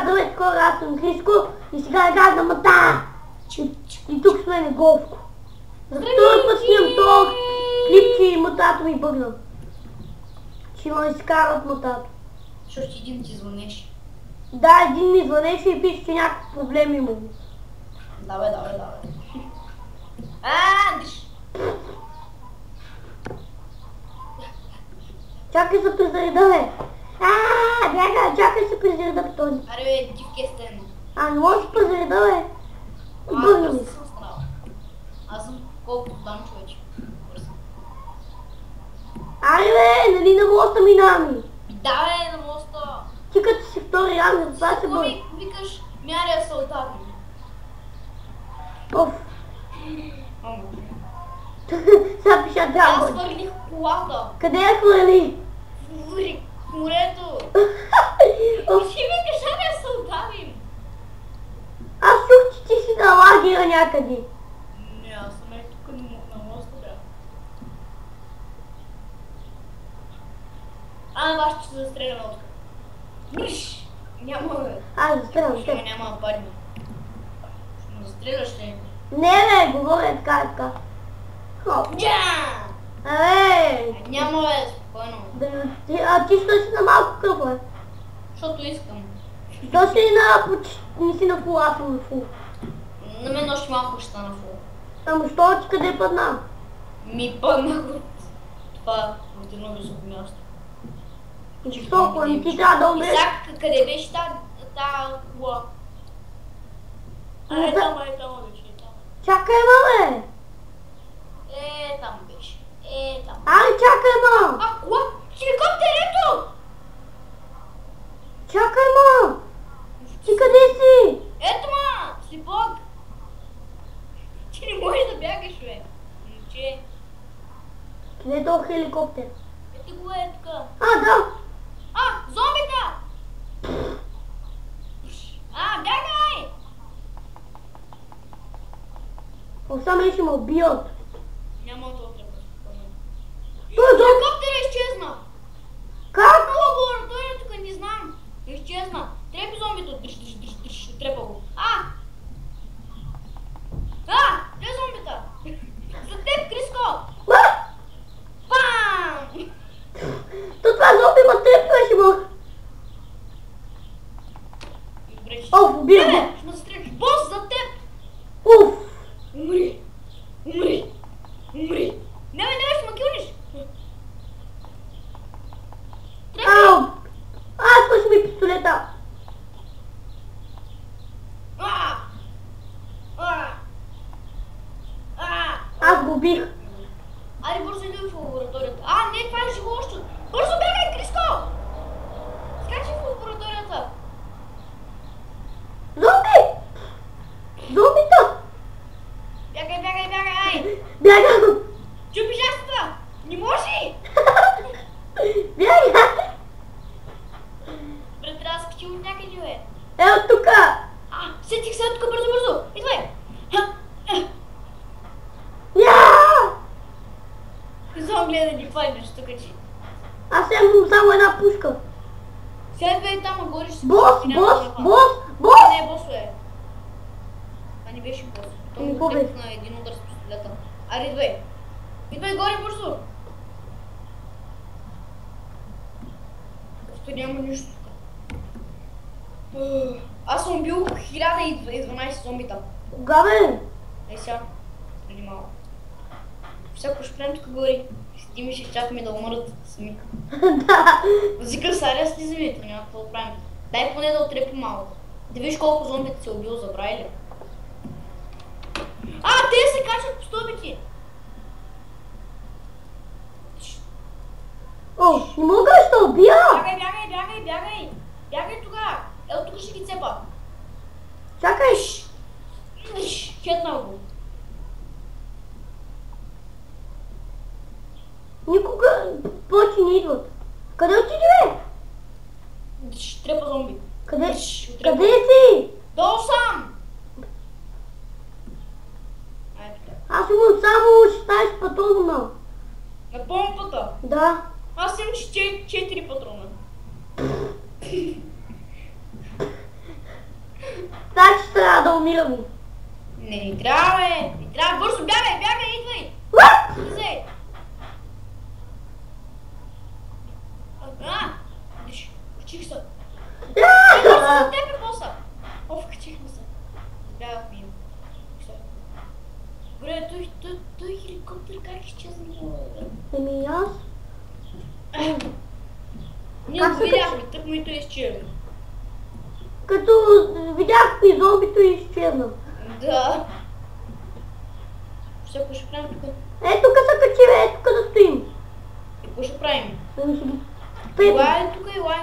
здравейте хора, аз съм Хриско и сега играя на Мата. И тук с мен е Говко. За втори път снимам този клип, че Мотато ми бъгна. Че ме изкара от Мотато. Защото един ти звънеш. Да, един ми звънеше и пише, че някакви проблеми има. Давай. Диш! Чакай се презареда, бе. Бяга, чакай се презареда по този. Аре бе, дивке стен. Не може да се презареда, бе. Бъгна ми. Съм страл. Аз съм колко там човече. Аре бе, нали на моста минаваме? Да бе, на моста. Ти като си втори ранг, това се бъде. Викаш, мяря асфалтата. Оф. Сега пиша Аз драгон. хвърлих колата. Къде я хвърли? В морето. Оф. Ти викаш, аре асфалтата им. Аз чух, че ти си на лагера някъде. Не, аз съм е тук на моста, бе. Баш ще се застреляме от. Миш! Няма, бе. Застрелям Ще те. няма пари. Ще ме застреляш ли? Не бе, говоря така. Хоп. Абе! Няма, бе, спокойно. Ти що си на малко кръв, бе? Защото искам. Що си не си на фул, аз съм на фул. На мен още малко ще стана фул. Ама що ти къде падна? Ми паднах от това от едно високо място. Защо, ако не ти трябва да умреш? Сега, къде беше тази кола? Там беше, там. Чакай, бе! Там беше. Там. Чакай, ма! Кола? Хеликоптер, ето! Чакай, ма! Ти къде си? Ето, ма! Слепок! Ти не можеш да бягаш, бе. Момче. Къде е този хеликоптер? Ето го е тук. Да! Зомбита! Бягай! Само ще ме убият. Няма да отрепа. Хеликоптер изчезна! Как? Лаборатория тук, не знам. Изчезна. Трепи зомбито. Дръж, трепа го. Две зомбита. За теб, Криско. Бам! Това зомби ма трепваше, ма. Добре, Убия го. ще ме застреляш. Бос, за теб. Уф. Умри. Не, ще ме килнеш. Свърши ми пистолета. Аз го убих. Аре, бързо иди в лабораторията. Не, това е живощо. Бързо бягай, Криско! Скачи в лабораторията. Зомбита! Бягай! Бягам! Чупи жастата! Не може! Бягай! Добре, трябва да скачи от някъде, бе. Ето тука! Сетих се тук, бързо! Идвай! Само гледай да ни паднеш тук, че. Аз имам само една пушка. Сега бе там, горе ще се... Бос! Не, бос е. Това не беше бос. Той му трепна един удар с пистолета. Аре, идвай горе бързо! Просто няма нищо тук. Аз съм убил 1012 зомбита. Кога, бе? Сега, преди малко. Всяко ще правим тук горе. Седим и ще чакаме да умрат сами. Да. Зика Сария слизаме, това няма какво да правим. Дай поне да отрепи малко. Да виж колко зомбите се убил, забрави ли? Те се качват по стълбите! Не мога да ще убия! Бягай тога! Ето тук ще ги цепа. Чакай! Хетнал го. Никога повече не идват. Къде отиди, бе? Трепа зомби. Къде си? Долу сам! Аз имам само 16 патрона. На помпата? Да. Аз имам 4 патрона. умираме. Не трябва, бе. Не трябва. Бързо, бягай, идвай. Слизай. Виж, качих се. Бързо за тебе, боса. Качихме се. Бягахме им. Добре, той хеликоптер как изчезна? Еми аз. Ние го видяхме, тъкмо и той изчезна. Като видяхме зомбито и изчезна. Да. Какво ще правим тук? Тук са качи, тук да стоим. И какво ще правим? Елай тук, елай.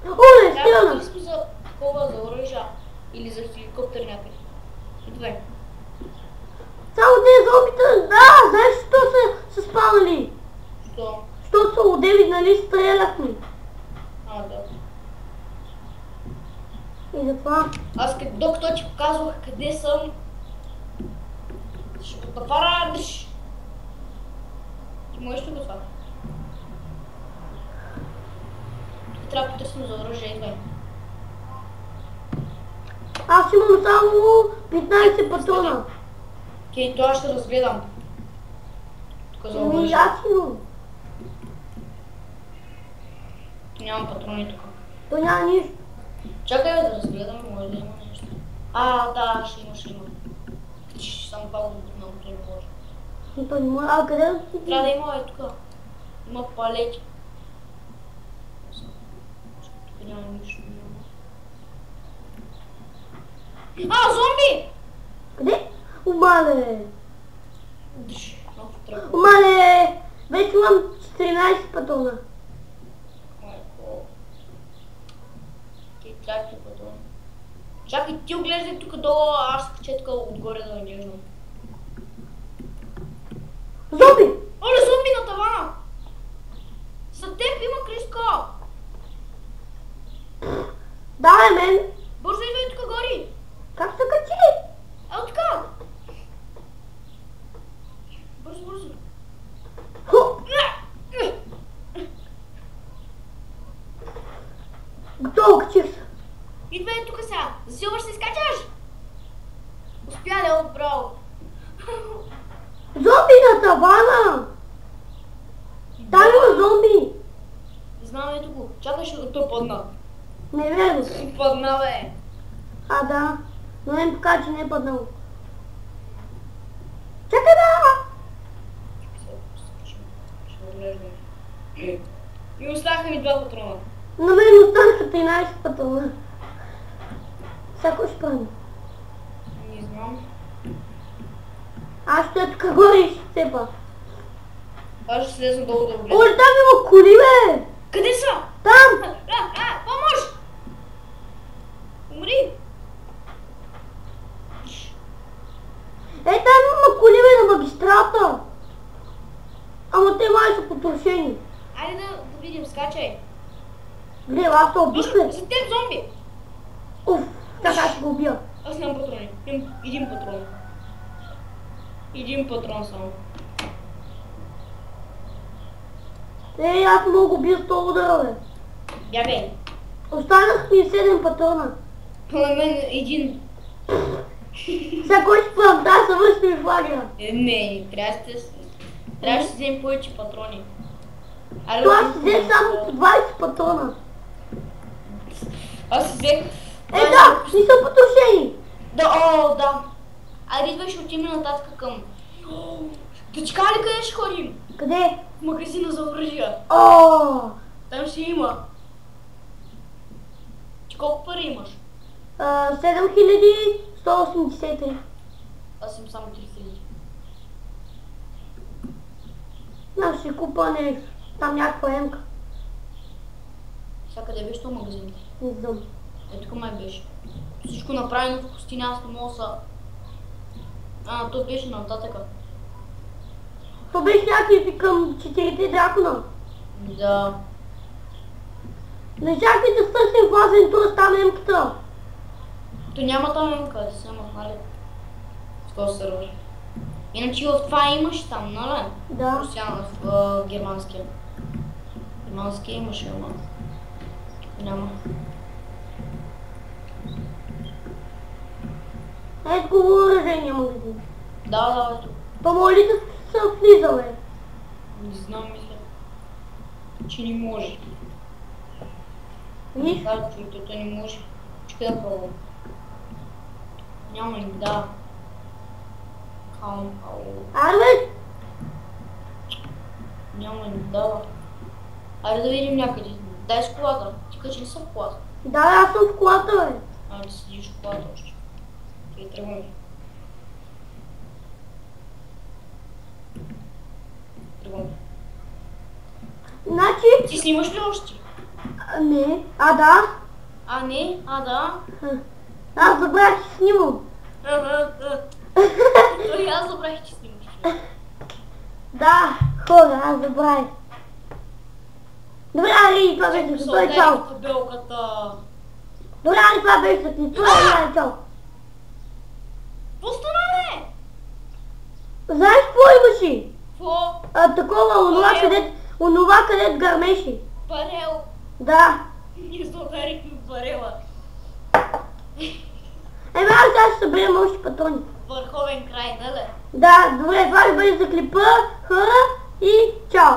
Оле, стилна. Да, сме за такова, за оръжа. Или за хеликоптер някъде. Идвай. Само тези зомбита, да, знаеш защо са спалнали? Що? Защото са одеви, нали, стреляхме. Да. И затова... Аз докато ти показвах къде съм, ще го напара, дръж. Ти можеш ли го това? Тук трябва да потърсим за оръжие, идвай. Аз имам само 15 патрона. Окей, това ще разгледам. Тук за Еми, оръжие. аз имам. Нямам патрони тук. То няма нищо. Чакай да разгледам, може да има нещо. Да, ще има. Само пак да бутна от този може. И то не може. Къде да си? Трябва да има тук. Има палети. Тук няма нищо. Зомби! Къде? Умале! Много тръгва. Умале! Вече имам 14 патрона. Чакай патрон. Чакай, ти оглеждай тук долу, аз кача тук отгоре да наглеждам. Зомби! Оле, зомби на тавана! За теб има Криско! Да, мен! Бързо идвай тук гори! Как се качи? Ето така! Бързо! Готово, качих се. Идвай тук сега! Засилваш се, скачаш! Успя да, браво! Зомби на тавана! Там има зомби! Знам, ето го. Чакай, ще той падна. Не верно. Падна, бе! Да. Но не ми покажа, че не е паднал. Чакай, да! Ще оглеждам. И останаха ми 2 патрона. На мен останаха 13 патрона. Сега кой ще правим? Не знам. Аз ще тук горе и ще цепа. Аз ще слезам долу да огледам. Оле, там има коли, бе! Къде са? Там! Помощ! Умри! Там има коли, бе, на магистрата. Ама те май са потрошени. Айде да видим, скачай. Гледай, аз се убих, бе. За теб зомби! Уф, така ще го убия. Аз нямам патрони. Имам 1 патрон. 1 патрон само. Аз мога го убия с този удара, бе. Бягай. Останах ми 7 патрона. На мен 1. Сега кой ще правим? Да, съвърши ми флагера. Не, трябва да си вземем повече патрони. Това ще взех само по 20 патрона. Аз си взех... Да, не са потрошени. Да. Айде идвай, ще отидем нататък към... Дочка ли къде ще ходим? Къде? В магазина за оръжия. Там ще има. Ти колко пари имаш? 7183. Аз имам само 3000. Аз ще купа нещо. Там някаква емка. Сега къде беше този магазин? Не знам. Тук май беше. Всичко направено в пустиня, аз не мога са... То беше нататъка. То беше някакви към 4 дракона. Да. Не чакай да стърсим влазенето да стане емката. То няма там емка, да се махнали. С този сервер. Иначе в това имаш там, нали? Да. Русяна, в германския. Германския имаше, ама... Няма. Ето го въоръжение магазин. Да. Помоли да са влизал, е. Не знам, мисля, че не може. Виж? Да, чуйте, то не може. Чекай да пробвам. Няма ни да. Ау. Арбе! Няма ни да. Айде да видим някъде. Дай с колата. Ти качи ли са в колата? Да, аз съм в колата, бе. Ти седиш в колата още. Ти тръгваме. Значи... Ти снимаш ли още? Не. Да. Не? Да. Аз забравих, че снимам. Той аз забравих, че снимаш. Да, хора, аз забравих. Добре, Ари, това беше за той, чао. Добре, Ари, това беше за ти, това чао. Какво стана, бе? Знаеш какво имаше? Какво? Такова, онова където гърмеше. Барел. Да. Ние задарихме барела. Аз сега ще съберем още патрони. Върховен край, нали? Да, добре, това ще бъде за клипа, хора и чао.